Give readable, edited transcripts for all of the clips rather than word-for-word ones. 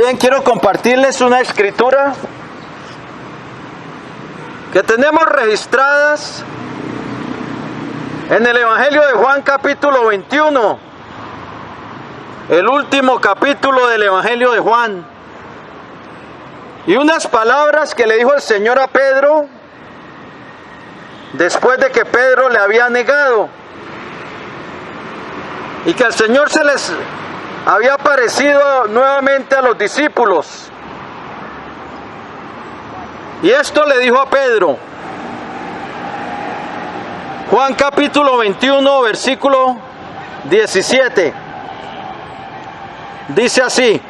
Bien, quiero compartirles una escritura que tenemos registradas en el Evangelio de Juan capítulo 21, el último capítulo del Evangelio de Juan, y unas palabras que le dijo el Señor a Pedro después de que Pedro le había negado y que el Señor se les había aparecido nuevamente a los discípulos. Y esto le dijo a Pedro. Juan capítulo 21, versículo 17. Dice así: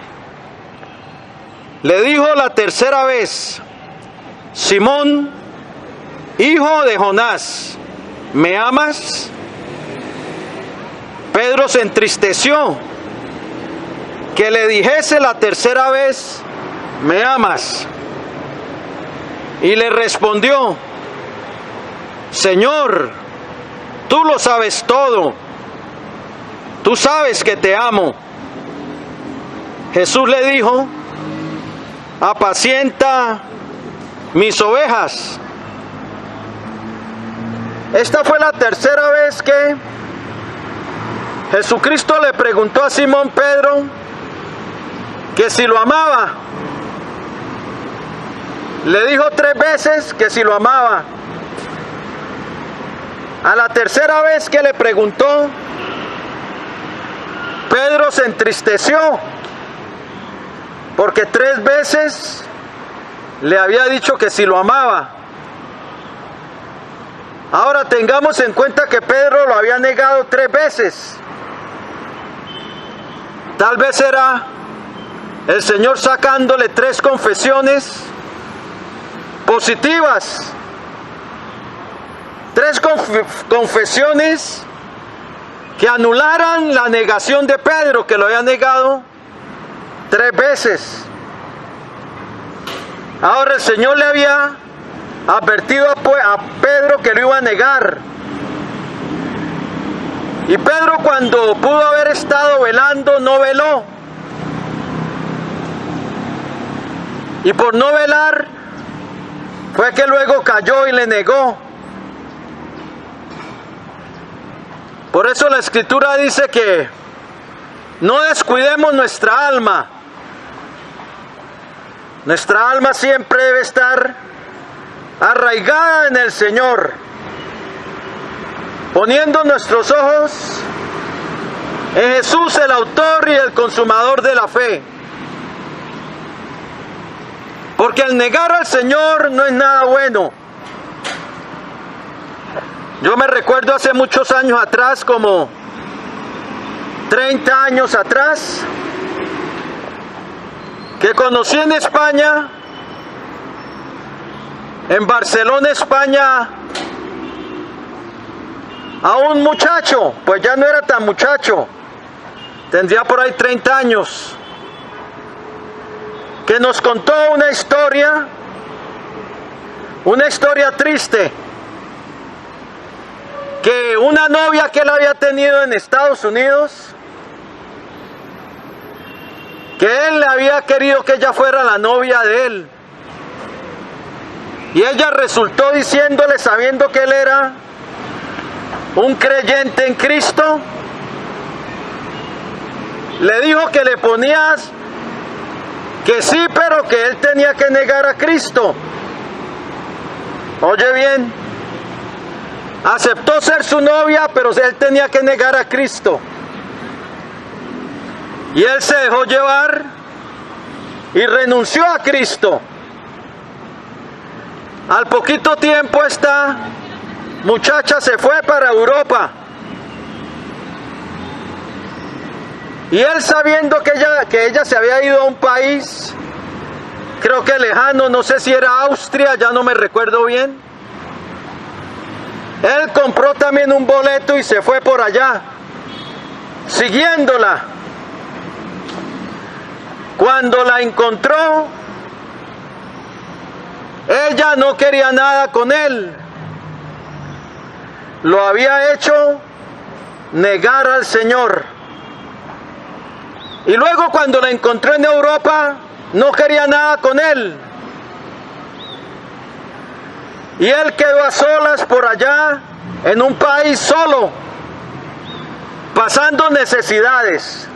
le dijo la tercera vez: Simón, hijo de Jonás, ¿me amas? Pedro se entristeció que le dijese la tercera vez: ¿me amas? Y le respondió: Señor, tú lo sabes todo, tú sabes que te amo. Jesús le dijo: apacienta mis ovejas. Esta fue la tercera vez que Jesucristo le preguntó a Simón Pedro que si lo amaba. Le dijo 3 veces que si lo amaba. A la tercera vez que le preguntó, Pedro se entristeció porque 3 veces le había dicho que si lo amaba. Ahora tengamos en cuenta que Pedro lo había negado 3 veces. Tal vez era el Señor sacándole 3 confesiones positivas, 3 confesiones que anularan la negación de Pedro, que lo había negado 3 veces. Ahora el Señor le había advertido a Pedro que lo iba a negar. Y Pedro, cuando pudo haber estado velando, no veló. Y por no velar, fue que luego cayó y le negó. Por eso la Escritura dice que no descuidemos nuestra alma. Nuestra alma siempre debe estar arraigada en el Señor, poniendo nuestros ojos en Jesús, el autor y el consumador de la fe. Porque el negar al Señor no es nada bueno. Yo me recuerdo hace muchos años atrás, como 30 años atrás, que conocí en España, en Barcelona, España, a un muchacho, pues ya no era tan muchacho, tendría por ahí 30 años, que nos contó una historia triste, que una novia que él había tenido en Estados Unidos, que él había querido que ella fuera la novia de él, y ella resultó diciéndole, sabiendo que él era un creyente en Cristo, le dijo que le ponías que sí, pero que él tenía que negar a Cristo. Oye bien, aceptó ser su novia, pero él tenía que negar a Cristo. Y él se dejó llevar y renunció a Cristo. Al poquito tiempo esta muchacha se fue para Europa. Y él, sabiendo que ella se había ido a un país, creo que lejano, no sé si era Austria, ya no me recuerdo bien, él compró también un boleto y se fue por allá, siguiéndola. Cuando la encontró, ella no quería nada con él. Lo había hecho negar al Señor. Y luego cuando la encontró en Europa, no quería nada con él. Y él quedó a solas por allá, en un país solo, pasando necesidades.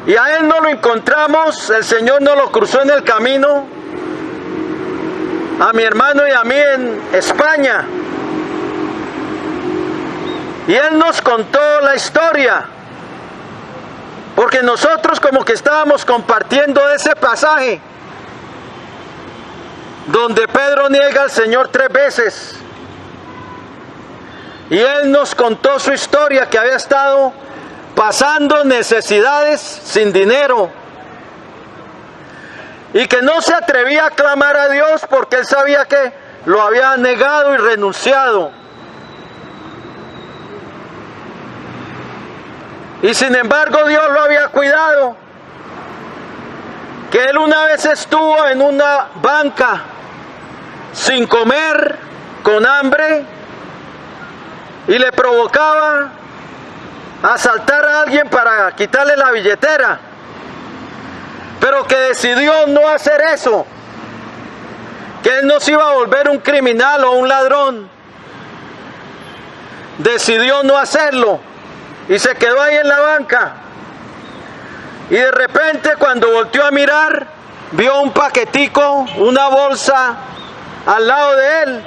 Y a él no lo encontramos, el Señor nos lo cruzó en el camino, a mi hermano y a mí en España. Y él nos contó la historia, porque nosotros como que estábamos compartiendo ese pasaje, donde Pedro niega al Señor 3 veces. Y él nos contó su historia, que había estado pasando necesidades sin dinero. Y que no se atrevía a clamar a Dios porque él sabía que lo había negado y renunciado. Y sin embargo Dios lo había cuidado. Que él una vez estuvo en una banca sin comer, con hambre, y le provocaba asaltar a alguien para quitarle la billetera, pero que decidió no hacer eso, que él no se iba a volver un criminal o un ladrón. Decidió no hacerlo y se quedó ahí en la banca. Y de repente, cuando volteó a mirar, vio un paquetico, una bolsa al lado de él,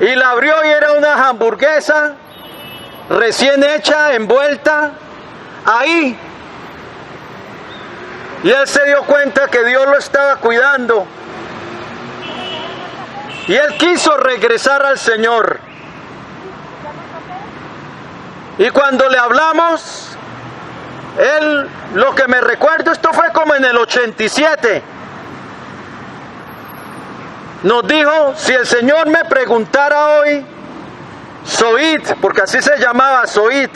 y la abrió y era una hamburguesa recién hecha, envuelta ahí. Y él se dio cuenta que Dios lo estaba cuidando, y él quiso regresar al Señor. Y cuando le hablamos, él, lo que me recuerdo, esto fue como en el 87, nos dijo: si el Señor me preguntara hoy, Zoid, porque así se llamaba, Zoid,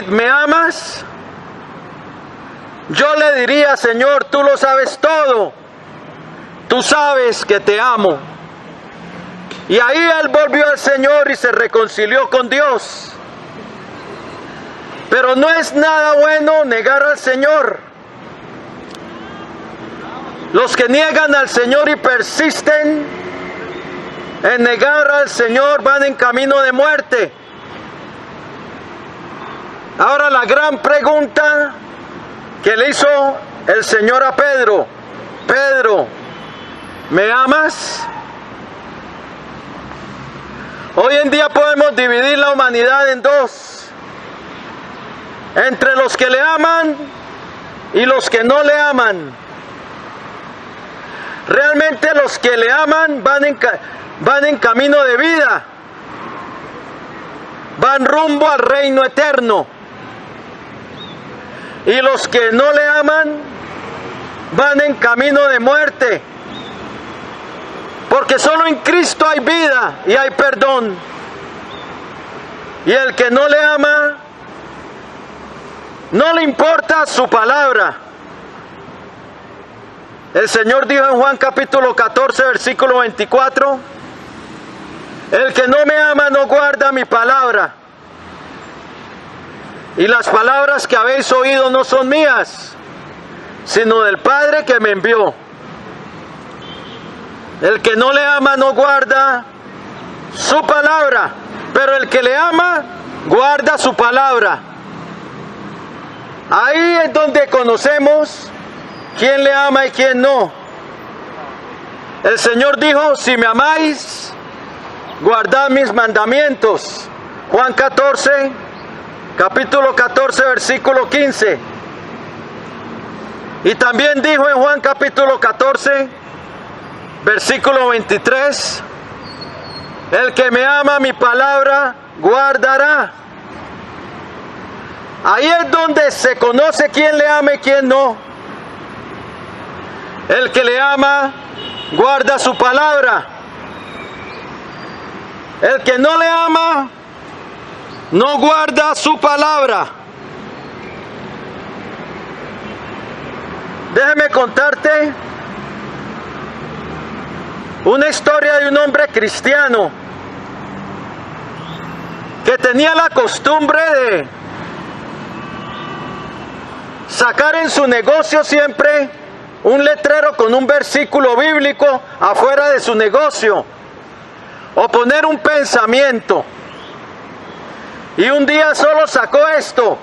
¿me amas? Yo le diría: Señor, tú lo sabes todo, tú sabes que te amo. Y ahí él volvió al Señor y se reconcilió con Dios. Pero no es nada bueno negar al Señor. Los que niegan al Señor y persisten en negar al Señor van en camino de muerte. Ahora la gran pregunta que le hizo el Señor a Pedro: Pedro, ¿me amas? Hoy en día podemos dividir la humanidad en dos: entre los que le aman y los que no le aman. Realmente los que le aman van en camino de vida, van rumbo al reino eterno. Y los que no le aman van en camino de muerte, porque solo en Cristo hay vida y hay perdón. Y el que no le ama, no le importa su palabra. El Señor dijo en Juan capítulo 14, versículo 24: el que no me ama no guarda mi palabra, y las palabras que habéis oído no son mías, sino del Padre que me envió. El que no le ama no guarda su palabra, pero el que le ama guarda su palabra. Ahí es donde conocemos quién le ama y quién no. El Señor dijo: si me amáis, guardad mis mandamientos. Juan 14, capítulo 14, versículo 15. Y también dijo en Juan capítulo 14, versículo 23: el que me ama mi palabra guardará. Ahí es donde se conoce quién le ama y quién no. El que le ama guarda su palabra. El que no le ama no guarda su palabra. Déjeme contarte una historia de un hombre cristiano que tenía la costumbre sacar en su negocio siempre un letrero con un versículo bíblico afuera de su negocio, o poner un pensamiento. Y un día solo sacó esto,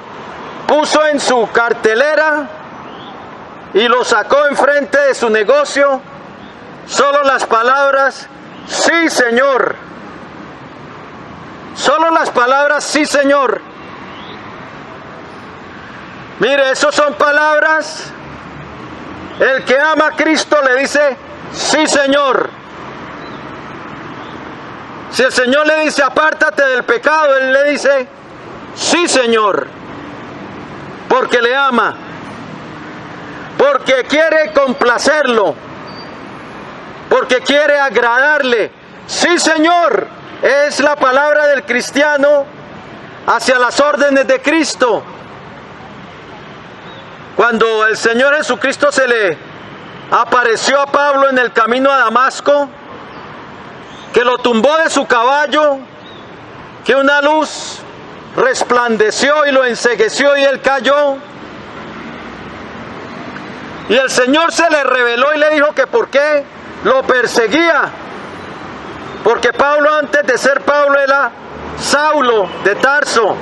puso en su cartelera y lo sacó enfrente de su negocio, solo las palabras, sí Señor. Solo las palabras, sí Señor. Mire, esas son palabras. El que ama a Cristo le dice, sí Señor. Si el Señor le dice, apártate del pecado, Él le dice, sí Señor. Porque le ama. Porque quiere complacerlo. Porque quiere agradarle. Sí Señor. Es la palabra del cristiano hacia las órdenes de Cristo. Cuando el Señor Jesucristo se le apareció a Pablo en el camino a Damasco, que lo tumbó de su caballo, que una luz resplandeció y lo encegueció y él cayó. Y el Señor se le reveló y le dijo que por qué lo perseguía. Porque Pablo, antes de ser Pablo, era Saulo de Tarso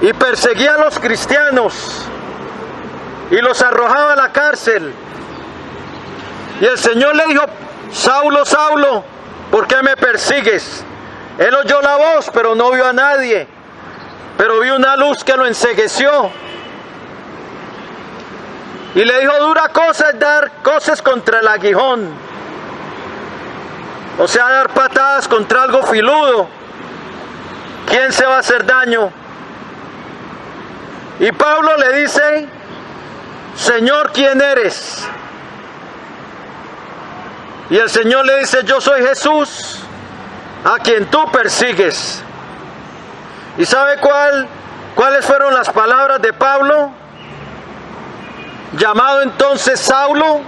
y perseguía a los cristianos y los arrojaba a la cárcel. Y el Señor le dijo, Saulo, Saulo, ¿por qué me persigues? Él oyó la voz, pero no vio a nadie, pero vio una luz que lo encegueció. Y le dijo, dura cosa es dar coces contra el aguijón. O sea, dar patadas contra algo filudo. ¿Quién se va a hacer daño? Y Pablo le dice, Señor, ¿quién eres? Y el Señor le dice, yo soy Jesús, a quien tú persigues. ¿Y sabe cuáles fueron las palabras de Pablo? Llamado entonces Saulo,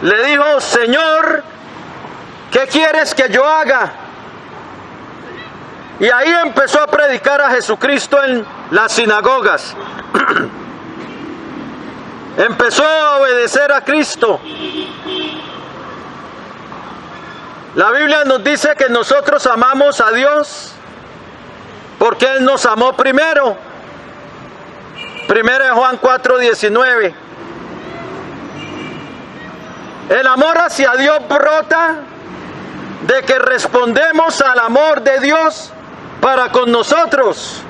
le dijo, Señor, ¿qué quieres que yo haga? Y ahí empezó a predicar a Jesucristo en las sinagogas. Empezó a obedecer a Cristo. La Biblia nos dice que nosotros amamos a Dios porque Él nos amó primero. 1 Juan 4:19. El amor hacia Dios brota de que respondemos al amor de Dios para con nosotros.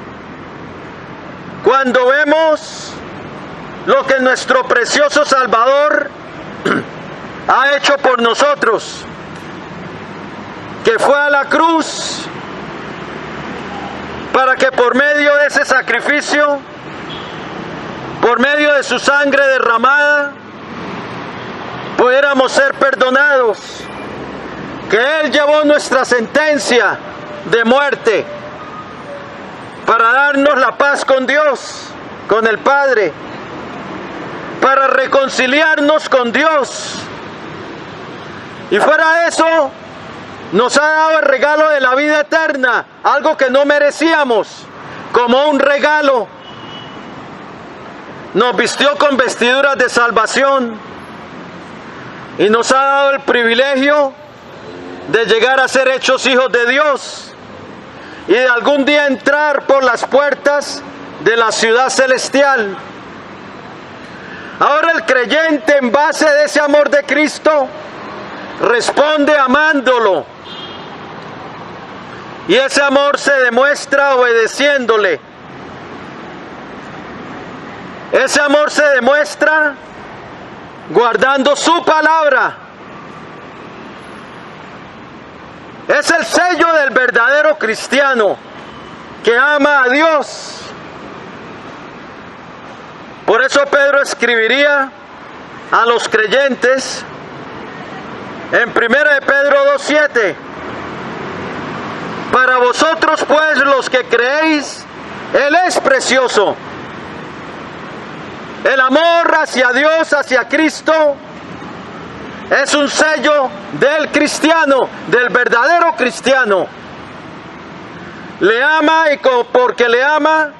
Cuando vemos lo que nuestro precioso Salvador ha hecho por nosotros, que fue a la cruz para que por medio de ese sacrificio, por medio de su sangre derramada, pudiéramos ser perdonados, que Él llevó nuestra sentencia de muerte para darnos la paz con Dios, con el Padre, para reconciliarnos con Dios. Y fuera de eso, nos ha dado el regalo de la vida eterna, algo que no merecíamos, como un regalo. Nos vistió con vestiduras de salvación y nos ha dado el privilegio de llegar a ser hechos hijos de Dios y de algún día entrar por las puertas de la ciudad celestial. Ahora el creyente, en base de ese amor de Cristo, responde amándolo. Y ese amor se demuestra obedeciéndole. Ese amor se demuestra guardando su palabra. Es el sello del verdadero cristiano que ama a Dios. Por eso Pedro escribiría a los creyentes en 1 de Pedro 2:7. Para vosotros pues los que creéis, Él es precioso. El amor hacia Dios, hacia Cristo, es un sello del cristiano, del verdadero cristiano. Le ama y porque le ama,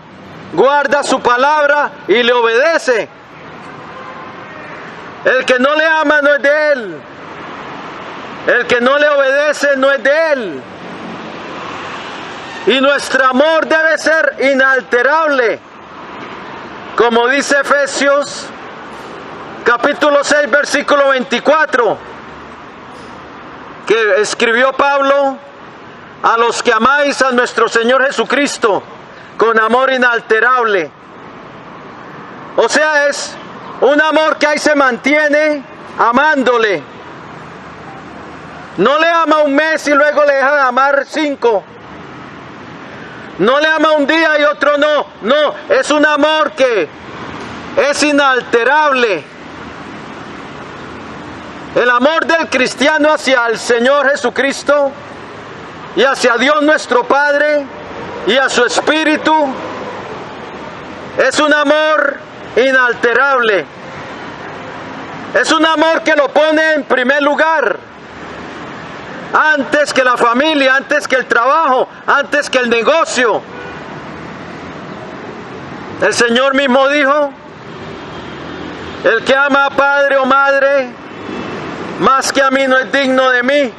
guarda su palabra y le obedece. El que no le ama no es de Él. El que no le obedece no es de Él. Y nuestro amor debe ser inalterable. Como dice Efesios capítulo 6 versículo 24, que escribió Pablo: a los que amáis a nuestro Señor Jesucristo con amor inalterable. O sea, es un amor que ahí se mantiene amándole. No le ama un mes y luego le deja de amar 5. No le ama un día y otro no. No, es un amor que es inalterable. El amor del cristiano hacia el Señor Jesucristo y hacia Dios nuestro Padre y a su Espíritu es un amor inalterable. Es un amor que lo pone en primer lugar, antes que la familia, antes que el trabajo, antes que el negocio. El Señor mismo dijo: el que ama a padre o madre más que a mí no es digno de mí,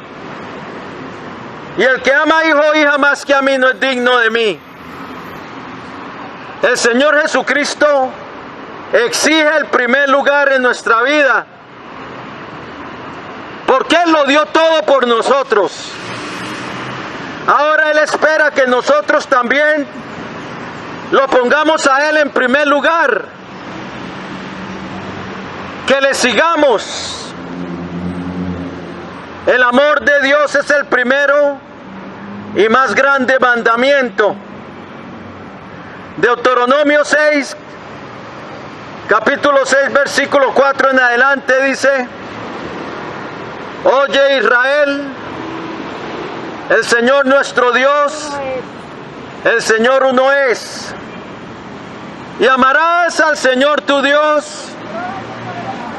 y el que ama a hijo o hija más que a mí no es digno de mí. El Señor Jesucristo exige el primer lugar en nuestra vida, porque Él lo dio todo por nosotros. Ahora Él espera que nosotros también lo pongamos a Él en primer lugar, que le sigamos. El amor de Dios es el primero y más grande mandamiento. Deuteronomio 6, capítulo 6, versículo 4 en adelante dice: oye Israel, el Señor nuestro Dios, el Señor uno es. Y amarás al Señor tu Dios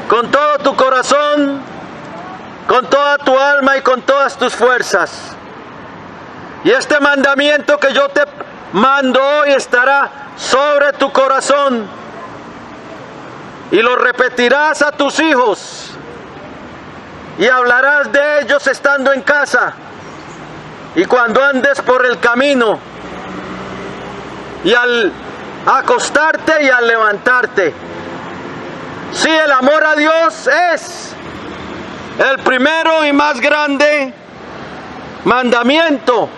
con todo tu corazón, con toda tu alma y con todas tus fuerzas. Y este mandamiento que yo te mando hoy estará sobre tu corazón, y lo repetirás a tus hijos, y hablarás de ellos estando en casa, y cuando andes por el camino, y al acostarte y al levantarte. Sí, el amor a Dios es el primero y más grande mandamiento.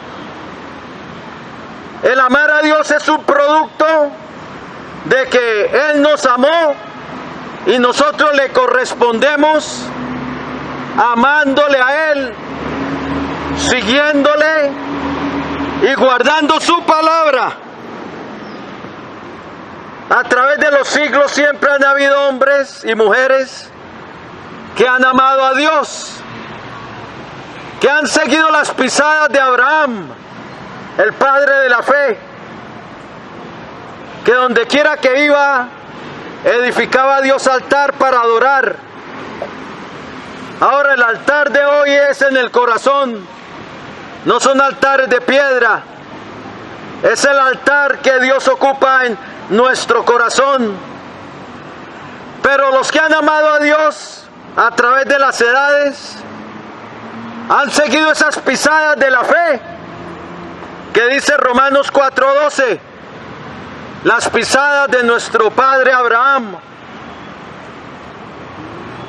El amar a Dios es un producto de que Él nos amó y nosotros le correspondemos amándole a Él, siguiéndole y guardando su palabra. A través de los siglos siempre han habido hombres y mujeres que han amado a Dios, que han seguido las pisadas de Abraham, el padre de la fe, que donde quiera que iba, edificaba a Dios altar para adorar. Ahora el altar de hoy es en el corazón, no son altares de piedra, es el altar que Dios ocupa en nuestro corazón. Pero los que han amado a Dios a través de las edades han seguido esas pisadas de la fe que dice Romanos 4:12, las pisadas de nuestro padre Abraham.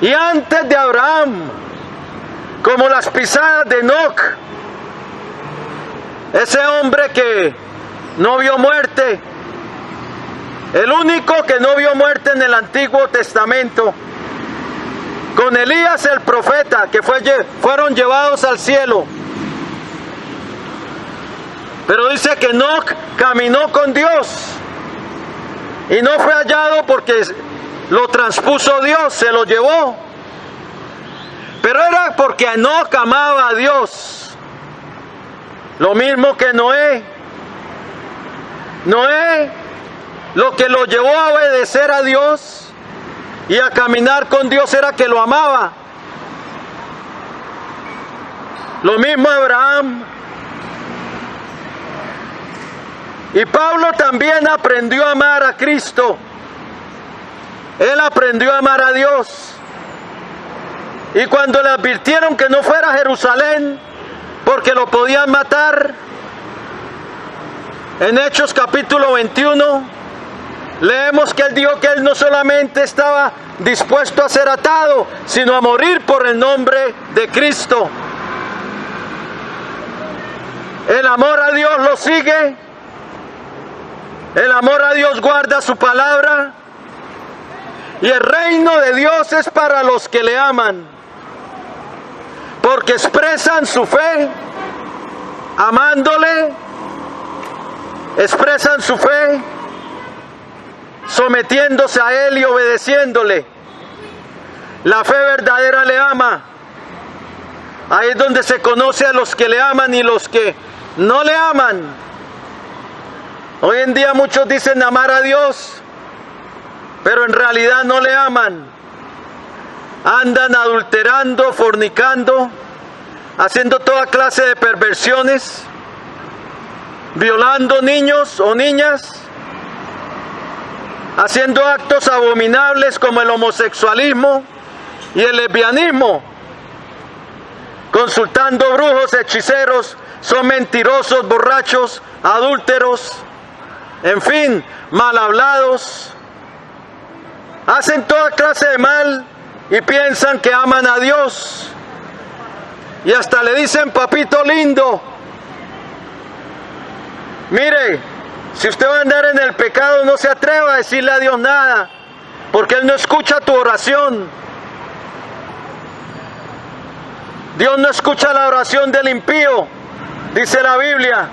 Y antes de Abraham, como las pisadas de Enoc, ese hombre que no vio muerte, el único que no vio muerte en el Antiguo Testamento, con Elías el profeta, que fueron llevados al cielo. Pero dice que Enoc caminó con Dios y no fue hallado porque lo transpuso Dios, se lo llevó. Pero era porque Enoc amaba a Dios. Lo mismo que Noé. Noé, lo que lo llevó a obedecer a Dios y a caminar con Dios era que lo amaba. Lo mismo Abraham. Y Pablo también aprendió a amar a Cristo. Él aprendió a amar a Dios. Y cuando le advirtieron que no fuera a Jerusalén, porque lo podían matar, en Hechos capítulo 21, leemos que él dijo que él no solamente estaba dispuesto a ser atado, sino a morir por el nombre de Cristo. El amor a Dios lo sigue. El amor a Dios guarda su palabra. Y el reino de Dios es para los que le aman, porque expresan su fe amándole, expresan su fe sometiéndose a Él y obedeciéndole. La fe verdadera le ama. Ahí es donde se conoce a los que le aman y los que no le aman. Hoy en día muchos dicen amar a Dios, pero en realidad no le aman. Andan adulterando, fornicando, haciendo toda clase de perversiones, violando niños o niñas, haciendo actos abominables como el homosexualismo y el lesbianismo, consultando brujos, hechiceros, son mentirosos, borrachos, adúlteros, en fin, mal hablados. Hacen toda clase de mal y piensan que aman a Dios. Y hasta le dicen papito lindo. Mire, si usted va a andar en el pecado, no se atreva a decirle a Dios nada, porque Él no escucha tu oración. Dios no escucha la oración del impío, dice la Biblia.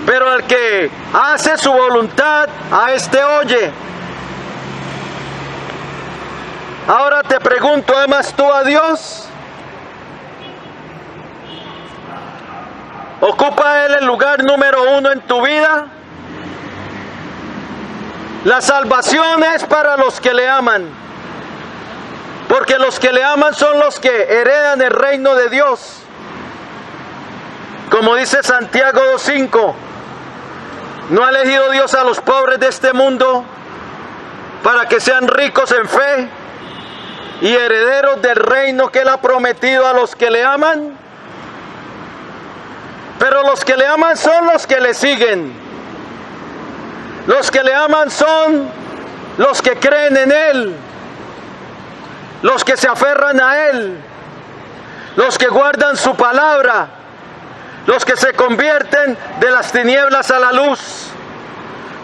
Pero el que hace su voluntad, a este oye. Ahora te pregunto, ¿amas tú a Dios? ¿Ocupa Él el lugar número 1 en tu vida? La salvación es para los que le aman, porque los que le aman son los que heredan el reino de Dios. Como dice Santiago 2:5, ¿no ha elegido Dios a los pobres de este mundo para que sean ricos en fe y herederos del reino que Él ha prometido a los que le aman? Pero los que le aman son los que le siguen. Los que le aman son los que creen en Él, los que se aferran a Él, los que guardan su palabra, los que se convierten de las tinieblas a la luz,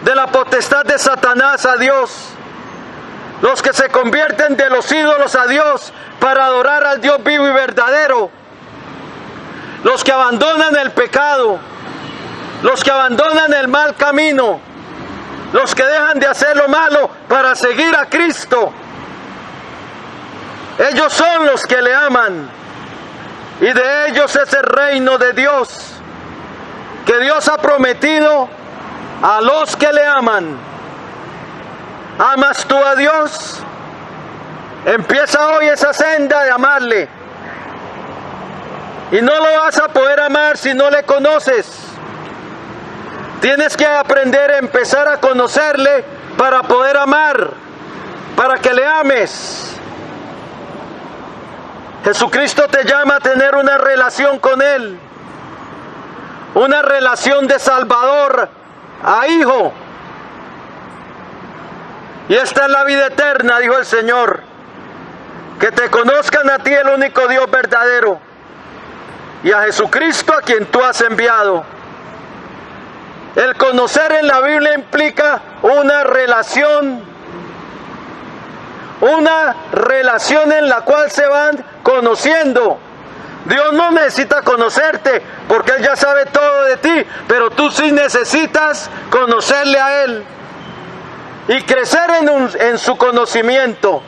de la potestad de Satanás a Dios, los que se convierten de los ídolos a Dios para adorar al Dios vivo y verdadero, los que abandonan el pecado, los que abandonan el mal camino, los que dejan de hacer lo malo para seguir a Cristo. Ellos son los que le aman, y de ellos es el reino de Dios, que Dios ha prometido a los que le aman. ¿Amas tú a Dios? Empieza hoy esa senda de amarle. Y no lo vas a poder amar si no le conoces. Tienes que aprender a empezar a conocerle para poder amar, para que le ames. Jesucristo te llama a tener una relación con Él, una relación de Salvador a Hijo. Y esta es la vida eterna, dijo el Señor, que te conozcan a ti, el único Dios verdadero, y a Jesucristo a quien tú has enviado. El conocer en la Biblia implica una relación en la cual se van conociendo. Dios no necesita conocerte porque Él ya sabe todo de ti, pero tú sí necesitas conocerle a Él y crecer en su conocimiento,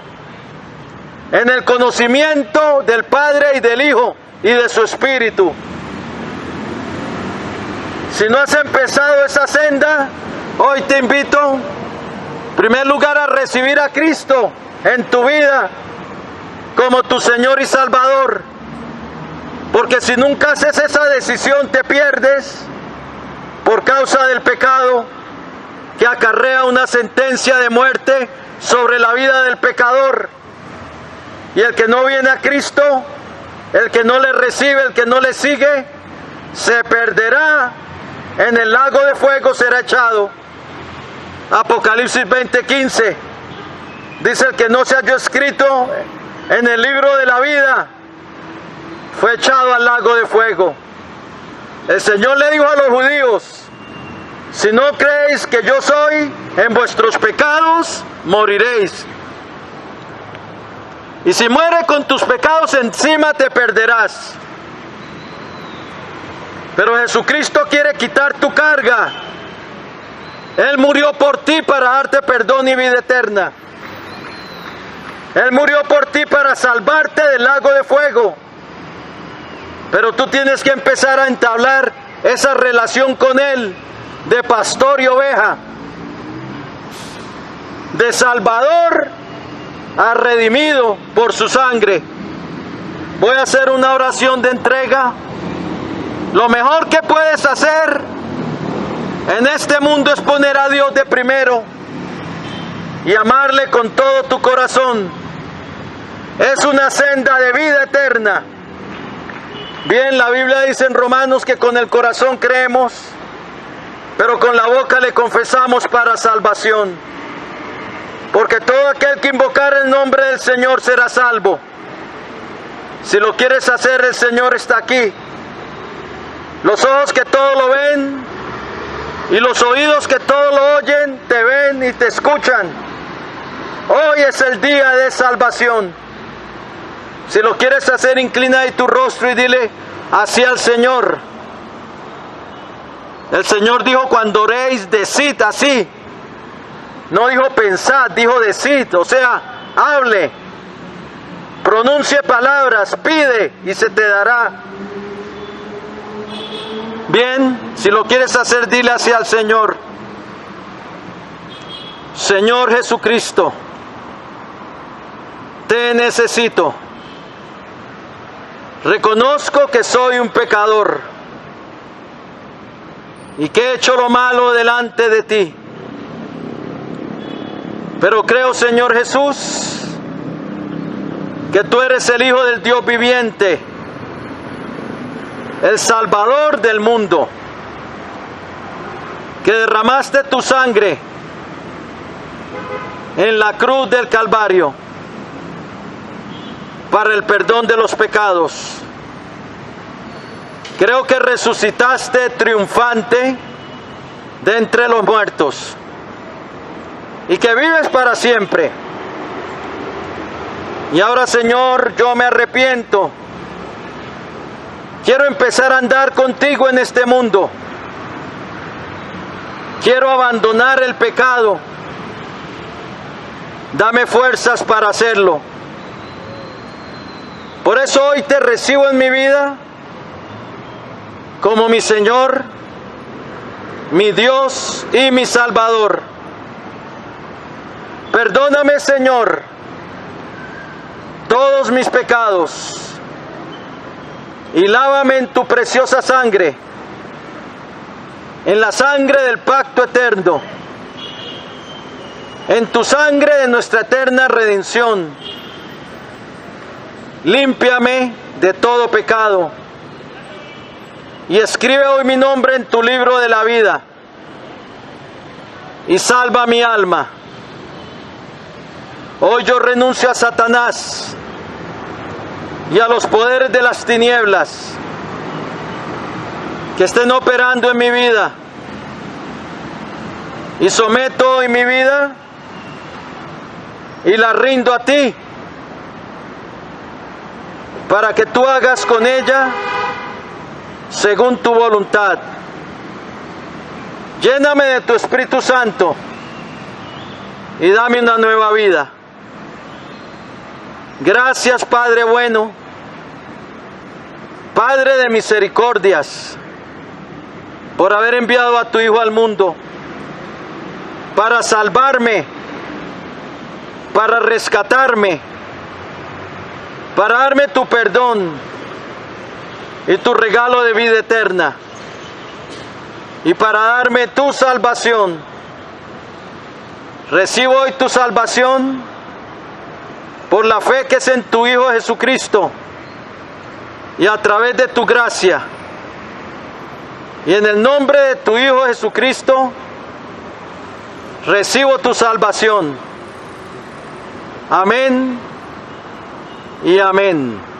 en el conocimiento del Padre y del Hijo y de su Espíritu. Si no has empezado esa senda, hoy te invito, en primer lugar, a recibir a Cristo en tu vida como tu Señor y Salvador. Porque si nunca haces esa decisión, te pierdes. por causa del pecado, que acarrea una sentencia de muerte sobre la vida del pecador. Y el que no viene a Cristo, el que no le recibe, el que no le sigue, se perderá, en el lago de fuego será echado. Apocalipsis 20:15 dice: el que no se halló escrito en el libro de la vida fue echado al lago de fuego. El Señor le dijo a los judíos: si no creéis que yo soy, en vuestros pecados moriréis. Y si mueres con tus pecados encima, te perderás. Pero Jesucristo quiere quitar tu carga. Él murió por ti para darte perdón y vida eterna. Él murió por ti para salvarte del lago de fuego. Pero tú tienes que empezar a entablar esa relación con Él, de pastor y oveja, de salvador a redimido por su sangre. Voy a hacer una oración de entrega. Lo mejor que puedes hacer en este mundo es poner a Dios de primero y amarle con todo tu corazón. Es una senda de vida eterna. Bien, la Biblia dice en Romanos que con el corazón creemos, pero con la boca le confesamos para salvación. Porque todo aquel que invocar el nombre del Señor será salvo. Si lo quieres hacer, el Señor está aquí. Los ojos que todo lo ven y los oídos que todo lo oyen, te ven y te escuchan. Hoy es el día de salvación. Si lo quieres hacer, inclina ahí tu rostro y dile así al Señor. El Señor dijo: cuando oréis, decid así. No dijo pensad, dijo decid, o sea, hable, pronuncie palabras, pide y se te dará. Bien, si lo quieres hacer, dile así al Señor: Señor Jesucristo, te necesito. Reconozco que soy un pecador y que he hecho lo malo delante de ti. Pero creo, Señor Jesús, que tú eres el Hijo del Dios viviente, el Salvador del mundo, que derramaste tu sangre en la cruz del Calvario para el perdón de los pecados. Creo que resucitaste triunfante de entre los muertos y que vives para siempre. Y ahora, Señor, yo me arrepiento. Quiero empezar a andar contigo en este mundo. Quiero abandonar el pecado. Dame fuerzas para hacerlo. Por eso hoy te recibo en mi vida como mi Señor, mi Dios y mi Salvador. Perdóname, Señor, todos mis pecados y lávame en tu preciosa sangre, en la sangre del pacto eterno, en tu sangre de nuestra eterna redención. Límpiame de todo pecado y escribe hoy mi nombre en tu libro de la vida y salva mi alma. Hoy yo renuncio a Satanás y a los poderes de las tinieblas que estén operando en mi vida, y someto hoy mi vida y la rindo a ti para que tú hagas con ella según tu voluntad. Lléname de tu Espíritu Santo y dame una nueva vida. Gracias, Padre bueno, Padre de misericordias, por haber enviado a tu Hijo al mundo para salvarme, para rescatarme, para darme tu perdón y tu regalo de vida eterna. y para darme tu salvación. Recibo hoy tu salvación por la fe que es en tu Hijo Jesucristo y a través de tu gracia. Y en el nombre de tu Hijo Jesucristo, recibo tu salvación. Amén y amén.